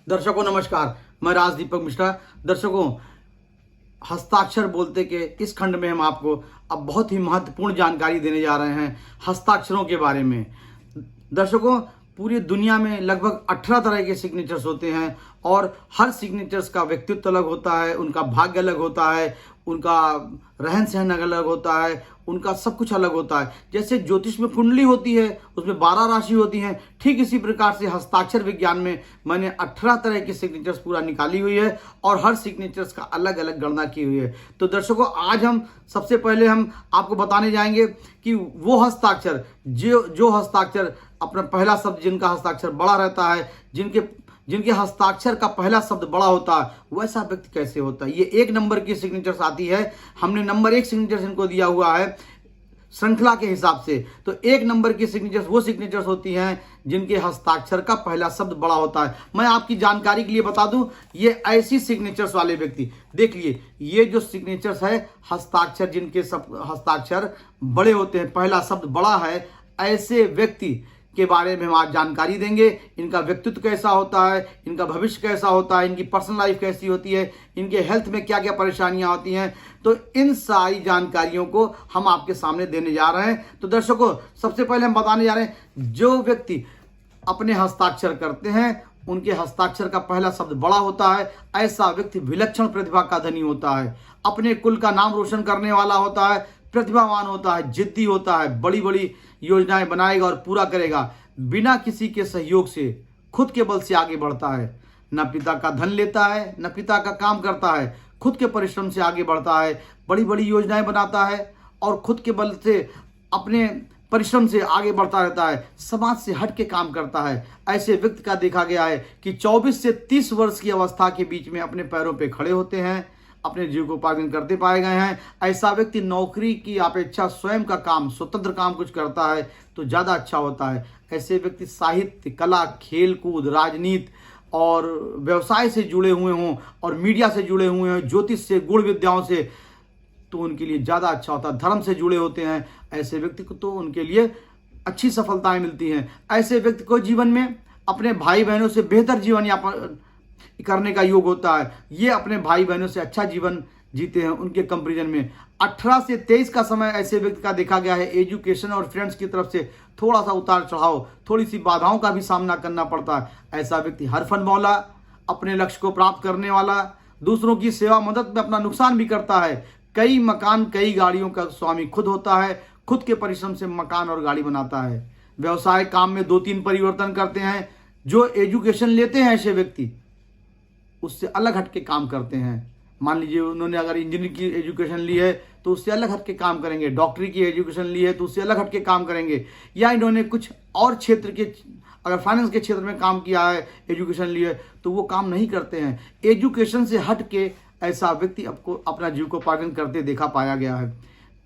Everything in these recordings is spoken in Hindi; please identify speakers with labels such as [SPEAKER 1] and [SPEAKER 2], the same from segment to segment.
[SPEAKER 1] दर्शकों नमस्कार, मैं राज दीपक मिश्रा। दर्शकों, हस्ताक्षर बोलते के इस खंड में हम आपको अब बहुत ही महत्वपूर्ण जानकारी देने जा रहे हैं हस्ताक्षरों के बारे में। दर्शकों, पूरी दुनिया में लगभग 18 तरह के सिग्नेचर्स होते हैं और हर सिग्नेचर्स का व्यक्तित्व अलग होता है, उनका भाग्य अलग होता है, उनका रहन सहन अलग होता है, उनका सब कुछ अलग होता है। जैसे ज्योतिष में कुंडली होती है, उसमें 12 राशि होती हैं, ठीक इसी प्रकार से हस्ताक्षर विज्ञान में मैंने 18 तरह की सिग्नेचर्स पूरा निकाली हुई है और हर सिग्नेचर्स का अलग अलग गणना की हुई है। तो दर्शकों, आज हम सबसे पहले हम आपको बताने जाएंगे कि वो हस्ताक्षर जो हस्ताक्षर अपना पहला शब्द जिनका हस्ताक्षर बड़ा रहता है, जिनके हस्ताक्षर का पहला शब्द बड़ा होता है, वैसा व्यक्ति कैसे होता है। ये 1 नंबर की सिग्नेचर्स आती है। हमने नंबर 1 सिग्नेचर्स इनको दिया हुआ है श्रृंखला के हिसाब से। तो 1 नंबर की सिग्नेचर्स वो सिग्नेचर्स होती हैं जिनके हस्ताक्षर का पहला शब्द बड़ा होता है। मैं आपकी जानकारी के लिए बता दूं, ये ऐसी सिग्नेचर्स वाले व्यक्ति देखिए, ये जो सिग्नेचर्स है हस्ताक्षर जिनके हस्ताक्षर बड़े होते हैं, पहला शब्द बड़ा है, ऐसे व्यक्ति के बारे में हम आज जानकारी देंगे। इनका व्यक्तित्व कैसा होता है, इनका भविष्य कैसा होता है, इनकी पर्सनल लाइफ कैसी होती है, इनके हेल्थ में क्या क्या परेशानियां होती हैं, तो इन सारी जानकारियों को हम आपके सामने देने जा रहे हैं। तो दर्शकों, सबसे पहले हम बताने जा रहे हैं, जो व्यक्ति अपने हस्ताक्षर करते हैं उनके हस्ताक्षर का पहला शब्द बड़ा होता है, ऐसा व्यक्ति विलक्षण प्रतिभा का धनी होता है, अपने कुल का नाम रोशन करने वाला होता है, प्रतिभावान होता है, जिद्दी होता है, बड़ी बड़ी योजनाएं बनाएगा और पूरा करेगा, बिना किसी के सहयोग से खुद के बल से आगे बढ़ता है, न पिता का धन लेता है, न पिता का काम करता है, खुद के परिश्रम से आगे बढ़ता है, बड़ी बड़ी योजनाएं बनाता है और खुद के बल से अपने परिश्रम से आगे बढ़ता रहता है, समाज से हट के काम करता है। ऐसे व्यक्ति का देखा गया है कि 24 से 30 वर्ष की अवस्था के बीच में अपने पैरों पे खड़े होते हैं, अपने जीविकोपार्जन करते पाए गए हैं। ऐसा व्यक्ति नौकरी की अपेक्षा स्वयं का काम, स्वतंत्र काम कुछ करता है तो ज़्यादा अच्छा होता है। ऐसे व्यक्ति साहित्य, कला, खेलकूद, राजनीति और व्यवसाय से जुड़े हुए हों और मीडिया से जुड़े हुए हों, ज्योतिष से, गुण विद्याओं से, तो उनके लिए ज़्यादा अच्छा होता है। धर्म से जुड़े होते हैं ऐसे व्यक्ति को तो उनके लिए अच्छी सफलताएं मिलती हैं। ऐसे व्यक्ति को जीवन में अपने भाई बहनों से बेहतर जीवन यापन करने का योग होता है। ये अपने भाई बहनों से अच्छा जीवन जीते हैं। उनके कंपैरिजन में 18 से 23 का समय ऐसे व्यक्ति का देखा गया है एजुकेशन और फ्रेंड्स की तरफ से थोड़ा सा उतार चढ़ाव, थोड़ी सी बाधाओं का भी सामना करना पड़ता है। ऐसा व्यक्ति हर फन मौला, अपने लक्ष्य को प्राप्त करने वाला, दूसरों की सेवा मदद में अपना नुकसान भी करता है, कई मकान कई गाड़ियों का स्वामी खुद होता है, खुद के परिश्रम से मकान और गाड़ी बनाता है। व्यवसाय काम में 2-3 परिवर्तन करते हैं। जो एजुकेशन लेते हैं ऐसे व्यक्ति उससे अलग हट के काम करते हैं। मान लीजिए उन्होंने अगर इंजीनियरिंग की एजुकेशन ली है तो उससे अलग हट के काम करेंगे, डॉक्टरी की एजुकेशन ली है तो उससे अलग हट के काम करेंगे, या इन्होंने कुछ और क्षेत्र के, अगर फाइनेंस के क्षेत्र में काम किया है, एजुकेशन ली है, तो वो काम नहीं करते हैं। एजुकेशन से हट के ऐसा व्यक्ति आपको अपना जीविकोपार्जन करते देखा पाया गया है।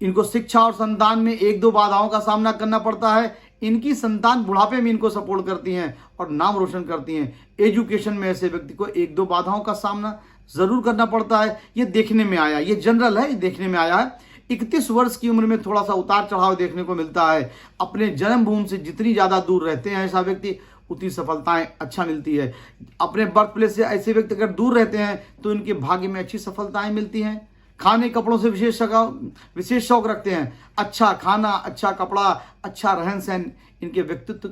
[SPEAKER 1] इनको शिक्षा और संतान में 1-2 बाधाओं का सामना करना पड़ता है। इनकी संतान बुढ़ापे में इनको सपोर्ट करती हैं और नाम रोशन करती हैं। एजुकेशन में ऐसे व्यक्ति को 1-2 बाधाओं का सामना जरूर करना पड़ता है। ये देखने में आया, ये जनरल है, ये देखने में आया है। 31 वर्ष की उम्र में थोड़ा सा उतार चढ़ाव देखने को मिलता है। अपने जन्मभूमि से जितनी ज़्यादा दूर रहते हैं ऐसा व्यक्ति, उतनी सफलताएं अच्छा मिलती है। अपने बर्थ प्लेस से ऐसे व्यक्ति अगर दूर रहते हैं तो इनके भाग्य में अच्छी सफलताएं मिलती हैं। खाने कपड़ों से विशेष शौक रखते हैं। अच्छा खाना, अच्छा कपड़ा, अच्छा रहन सहन इनके व्यक्तित्व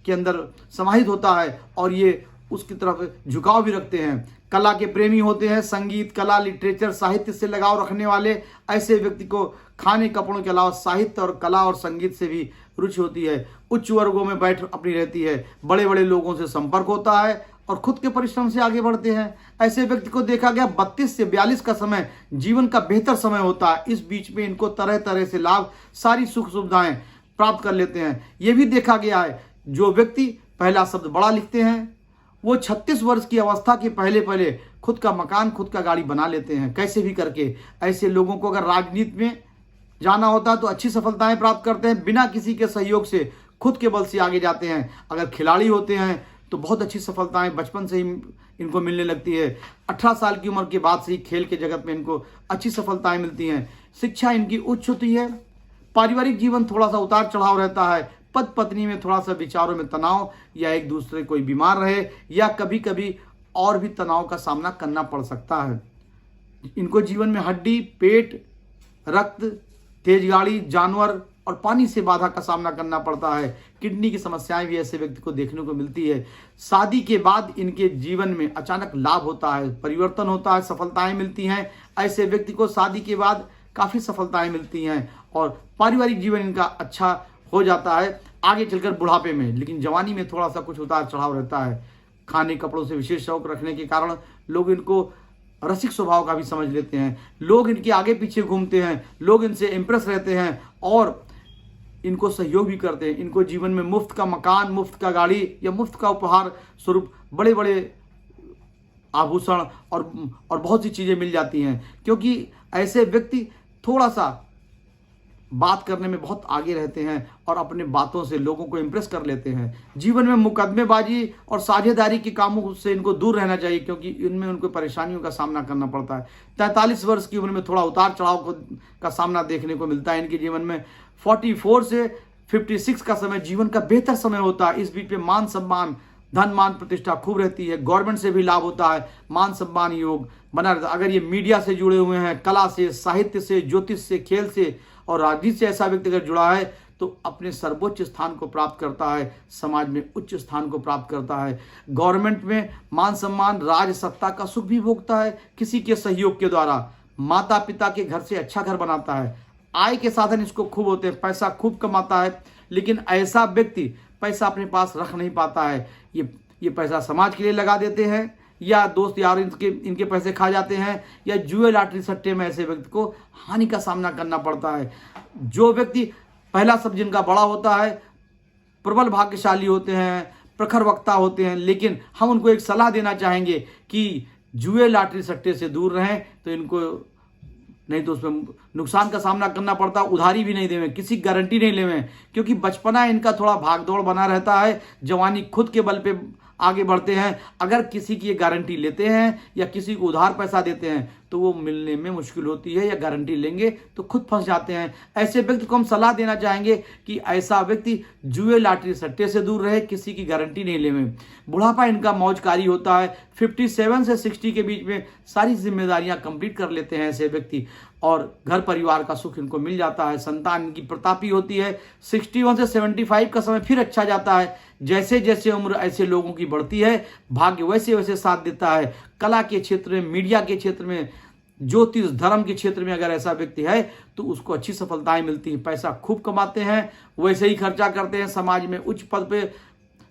[SPEAKER 1] के अंदर समाहित होता है और ये उसकी तरफ झुकाव भी रखते हैं। कला के प्रेमी होते हैं। संगीत, कला, लिटरेचर, साहित्य से लगाव रखने वाले ऐसे व्यक्ति को खाने कपड़ों के अलावा साहित्य और कला और संगीत से भी रुचि होती है। उच्च वर्गों में बैठ अपनी रहती है। बड़े बड़े लोगों से संपर्क होता है और खुद के परिश्रम से आगे बढ़ते हैं। ऐसे व्यक्ति को देखा गया 32 से 42 का समय जीवन का बेहतर समय होता है। इस बीच में इनको तरह तरह से लाभ, सारी सुख सुविधाएं प्राप्त कर लेते हैं। यह भी देखा गया है जो व्यक्ति पहला शब्द बड़ा लिखते हैं वो 36 वर्ष की अवस्था के पहले खुद का मकान, खुद का गाड़ी बना लेते हैं कैसे भी करके। ऐसे लोगों को अगर राजनीति में जाना होता है तो अच्छी सफलताएं प्राप्त करते हैं, बिना किसी के सहयोग से खुद के बल से आगे जाते हैं। अगर खिलाड़ी होते हैं तो बहुत अच्छी सफलताएं बचपन से ही इनको मिलने लगती है। 18 साल की उम्र के बाद से ही खेल के जगत में इनको अच्छी सफलताएं मिलती हैं। शिक्षा इनकी उच्च होती है। पारिवारिक जीवन थोड़ा सा उतार चढ़ाव रहता है। पति पत्नी में थोड़ा सा विचारों में तनाव, या एक दूसरे कोई बीमार रहे, या कभी कभी और भी तनाव का सामना करना पड़ सकता है। इनको जीवन में हड्डी, पेट, रक्त, तेज गाड़ी, जानवर और पानी से बाधा का सामना करना पड़ता है। किडनी की समस्याएं भी ऐसे व्यक्ति को देखने को मिलती है। शादी के बाद इनके जीवन में अचानक लाभ होता है, परिवर्तन होता है, सफलताएं मिलती हैं। ऐसे व्यक्ति को शादी के बाद काफ़ी सफलताएं मिलती हैं और पारिवारिक जीवन इनका अच्छा हो जाता है आगे चलकर बुढ़ापे में। लेकिन जवानी में थोड़ा सा कुछ उतार चढ़ाव रहता है। खाने कपड़ों से विशेष शौक रखने के कारण लोग इनको रसिक स्वभाव का भी समझ लेते हैं। लोग इनके आगे पीछे घूमते हैं, लोग इनसे इम्प्रेस रहते हैं और इनको सहयोग भी करते हैं। इनको जीवन में मुफ्त का मकान, मुफ्त का गाड़ी या मुफ्त का उपहार स्वरूप बड़े बड़े आभूषण और बहुत सी चीज़ें मिल जाती हैं, क्योंकि ऐसे व्यक्ति थोड़ा सा बात करने में बहुत आगे रहते हैं और अपने बातों से लोगों को इम्प्रेस कर लेते हैं। जीवन में मुकदमेबाजी और साझेदारी के कामों से इनको दूर रहना चाहिए, क्योंकि इनमें उनको परेशानियों का सामना करना पड़ता है। 43 वर्ष की उम्र में थोड़ा उतार चढ़ाव का सामना देखने को मिलता है इनके जीवन में। 44 से 56 का समय जीवन का बेहतर समय होता है। इस बीच में मान सम्मान, धन मान प्रतिष्ठा खूब रहती है। गवर्नमेंट से भी लाभ होता है, मान सम्मान योग बना रहता है। अगर ये मीडिया से जुड़े हुए हैं, कला से, साहित्य से, ज्योतिष से, खेल से और राजनीति से ऐसा व्यक्ति अगर जुड़ा है तो अपने सर्वोच्च स्थान को प्राप्त करता है, समाज में उच्च स्थान को प्राप्त करता है। गवर्नमेंट में मान सम्मान, राज सत्ता का सुख भी भोगता है किसी के सहयोग के द्वारा। माता पिता के घर से अच्छा घर बनाता है। आय के साधन इसको खूब होते हैं, पैसा खूब कमाता है। लेकिन ऐसा व्यक्ति पैसा अपने पास रख नहीं पाता है। ये पैसा समाज के लिए लगा देते हैं, या दोस्त यार इनके पैसे खा जाते हैं, या जुए लाटरी सट्टे में ऐसे व्यक्ति को हानि का सामना करना पड़ता है। जो व्यक्ति पहला शब्द जिनका बड़ा होता है, प्रबल भाग्यशाली होते हैं, प्रखर वक्ता होते हैं, लेकिन हम उनको एक सलाह देना चाहेंगे कि जुए लाटरी सट्टे से दूर रहें, तो इनको नहीं तो उसमें नुकसान का सामना करना पड़ता है। उधारी भी नहीं देवें, किसी गारंटी नहीं लेवें, क्योंकि बचपना इनका थोड़ा भागदौड़ बना रहता है। जवानी खुद के बल पे आगे बढ़ते हैं। अगर किसी की गारंटी लेते हैं या किसी को उधार पैसा देते हैं तो वो मिलने में मुश्किल होती है, या गारंटी लेंगे तो खुद फंस जाते हैं। ऐसे व्यक्ति को हम सलाह देना चाहेंगे कि ऐसा व्यक्ति जुए लाटरी सट्टे से दूर रहे, किसी की गारंटी नहीं लेवे। बुढ़ापा इनका मौजकारी होता है। 57 से 60 के बीच में सारी जिम्मेदारियां कंप्लीट कर लेते हैं ऐसे व्यक्ति, और घर परिवार का सुख इनको मिल जाता है। संतान इनकी प्रतापी होती है। 61 से 75 का समय फिर अच्छा जाता है। जैसे जैसे उम्र ऐसे लोगों की बढ़ती है, भाग्य वैसे वैसे साथ देता है। कला के क्षेत्र में, मीडिया के क्षेत्र में, ज्योतिष धर्म के क्षेत्र में अगर ऐसा व्यक्ति है तो उसको अच्छी सफलताएं मिलती हैं। पैसा खूब कमाते हैं, वैसे ही खर्चा करते हैं, समाज में उच्च पद पे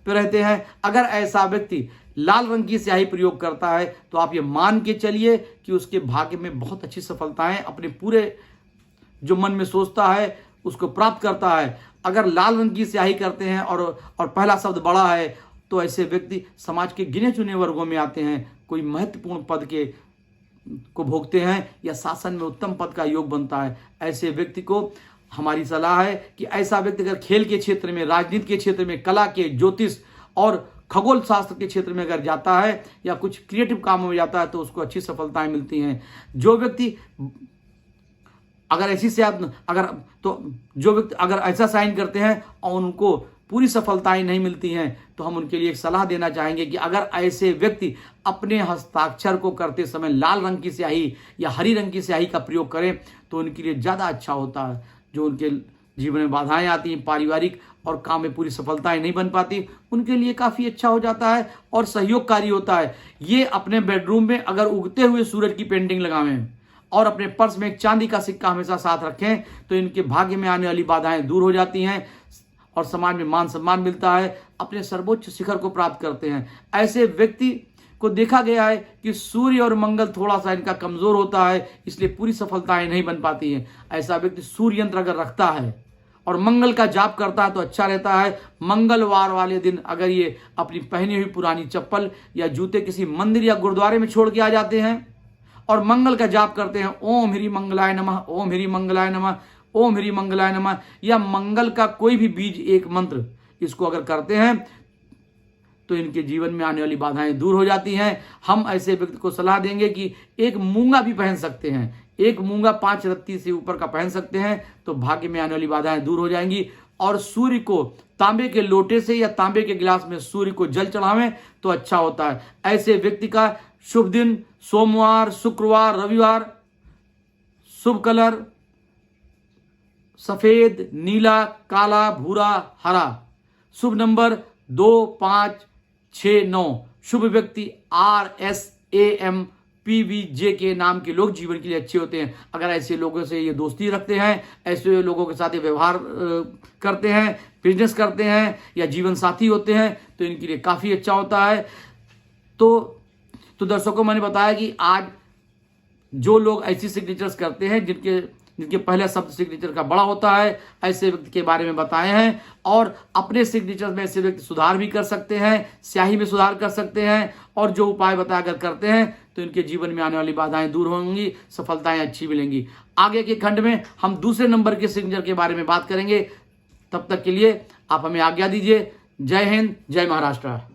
[SPEAKER 1] रहते हैं। अगर ऐसा व्यक्ति लाल रंग की स्याही प्रयोग करता है तो आप ये मान के चलिए कि उसके भाग्य में बहुत अच्छी सफलताएं अपने पूरे जो मन में सोचता है उसको प्राप्त करता है। अगर लाल रंग की स्याही करते हैं और पहला शब्द बड़ा है तो ऐसे व्यक्ति समाज के गिने चुने वर्गों में आते हैं, कोई महत्वपूर्ण पद को भोगते हैं या शासन में उत्तम पद का योग बनता है। ऐसे व्यक्ति को हमारी सलाह है कि ऐसा व्यक्ति अगर खेल के क्षेत्र में, राजनीति के क्षेत्र में, कला के, ज्योतिष और खगोल शास्त्र के क्षेत्र में अगर जाता है या कुछ क्रिएटिव कामों में जाता है तो उसको अच्छी सफलताएं मिलती हैं। जो व्यक्ति अगर ऐसा साइन करते हैं और उनको पूरी सफलताएं नहीं मिलती हैं तो हम उनके लिए एक सलाह देना चाहेंगे कि अगर ऐसे व्यक्ति अपने हस्ताक्षर को करते समय लाल रंग की स्याही या हरी रंग की स्याही का प्रयोग करें तो उनके लिए ज़्यादा अच्छा होता है। जो उनके जीवन में बाधाएं आती हैं, पारिवारिक और काम में पूरी सफलताएं नहीं बन पाती, उनके लिए काफ़ी अच्छा हो जाता है और सहयोगकारी होता है। ये अपने बेडरूम में अगर उगते हुए सूरज की पेंटिंग लगावें और अपने पर्स में एक चांदी का सिक्का हमेशा साथ रखें तो इनके भाग्य में आने वाली बाधाएं दूर हो जाती हैं और समाज में मान सम्मान मिलता है, अपने सर्वोच्च शिखर को प्राप्त करते हैं। ऐसे व्यक्ति को देखा गया है कि सूर्य और मंगल थोड़ा सा इनका कमजोर होता है, इसलिए पूरी सफलताएं नहीं बन पाती हैं। ऐसा व्यक्ति सूर्य यंत्र अगर रखता है और मंगल का जाप करता है तो अच्छा रहता है। मंगलवार वाले दिन अगर ये अपनी पहनी हुई पुरानी चप्पल या जूते किसी मंदिर या गुरुद्वारे में छोड़ के आ जाते हैं और मंगल का जाप करते हैं, ओम ह्री मंगलाय नमः, ओम ह्री मंगलाय नमः, ओम ह्री मंगलाय नमः, या मंगल का कोई भी बीज एक मंत्र इसको अगर करते हैं तो इनके जीवन में आने वाली बाधाएं दूर हो जाती हैं। हम ऐसे व्यक्ति को सलाह देंगे कि एक मूंगा भी पहन सकते हैं, एक मूंगा 5 रत्ती से ऊपर का पहन सकते हैं तो भाग्य में आने वाली बाधाएं दूर हो जाएंगी और सूर्य को तांबे के लोटे से या तांबे के गिलास में सूर्य को जल चढ़ावें तो अच्छा होता है। ऐसे व्यक्ति का शुभ दिन सोमवार, शुक्रवार, रविवार। शुभ कलर सफेद, नीला, काला, भूरा, हरा। शुभ नंबर 2, 5, 6, 9। शुभ व्यक्ति RSAMPVJ के नाम के लोग जीवन के लिए अच्छे होते हैं। अगर ऐसे लोगों से ये दोस्ती रखते हैं, ऐसे लोगों के साथ ये व्यवहार करते हैं, बिजनेस करते हैं या जीवन साथी होते हैं तो इनके लिए काफ़ी अच्छा होता है। तो दर्शकों, मैंने बताया कि आज जो लोग ऐसी सिग्नेचर्स करते हैं जिनके पहला शब्द सिग्नेचर का बड़ा होता है, ऐसे व्यक्ति के बारे में बताए हैं। और अपने सिग्नेचर में ऐसे व्यक्ति सुधार भी कर सकते हैं, स्याही में सुधार कर सकते हैं। और जो उपाय बताया अगर करते हैं तो इनके जीवन में आने वाली बाधाएं दूर होंगी, सफलताएं अच्छी मिलेंगी। आगे के खंड में हम दूसरे नंबर के सिग्नेचर के बारे में बात करेंगे। तब तक के लिए आप हमें आज्ञा दीजिए। जय हिंद, जय महाराष्ट्र।